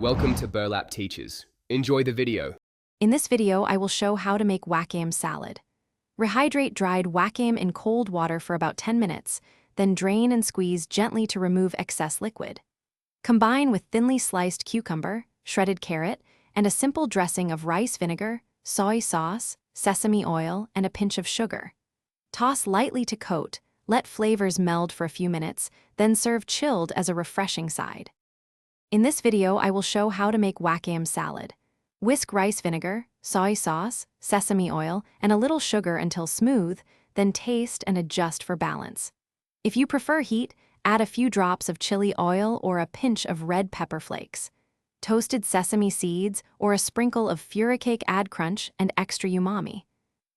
Welcome to Burlap Teachers. Enjoy the video. In this video, I will show how to make Wakame salad. Rehydrate dried Wakame in cold water for about 10 minutes, then drain and squeeze gently to remove excess liquid. Combine with thinly sliced cucumber, shredded carrot, and a simple dressing of rice vinegar, soy sauce, sesame oil, and a pinch of sugar. Toss lightly to coat, let flavors meld for a few minutes, then serve chilled as a refreshing side. In this video, I will show how to make Wakame salad. Whisk rice vinegar, soy sauce, sesame oil, and a little sugar until smooth, then taste and adjust for balance. If you prefer heat, add a few drops of chili oil or a pinch of red pepper flakes. Toasted sesame seeds or a sprinkle of furicake add crunch and extra umami.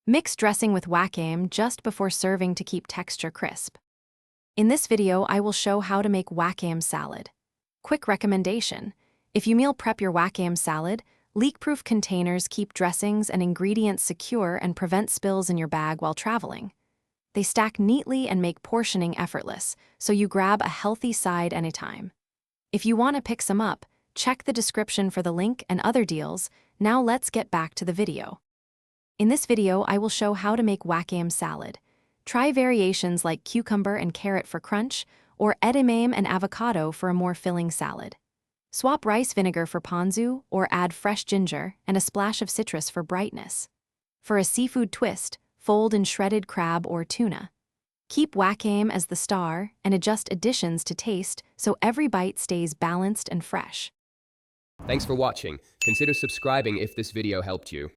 Mix dressing with Wakame just before serving to keep texture crisp. In this video, I will show how to make Wakame salad. Quick recommendation: if you meal prep your Wakame salad, leak-proof containers keep dressings and ingredients secure and prevent spills in your bag while traveling. They stack neatly and make portioning effortless, so you grab a healthy side anytime. If you want to pick some up, check the description for the link and other deals. Now let's get back to the video. In this video, I will show how to make Wakame salad. Try variations like cucumber and carrot for crunch, or edamame and avocado for a more filling salad. Swap rice vinegar for ponzu, or add fresh ginger and a splash of citrus for brightness. For a seafood twist, fold in shredded crab or tuna. Keep Wakame as the star and adjust additions to taste so every bite stays balanced and fresh. Thanks for watching. Consider subscribing if this video helped you.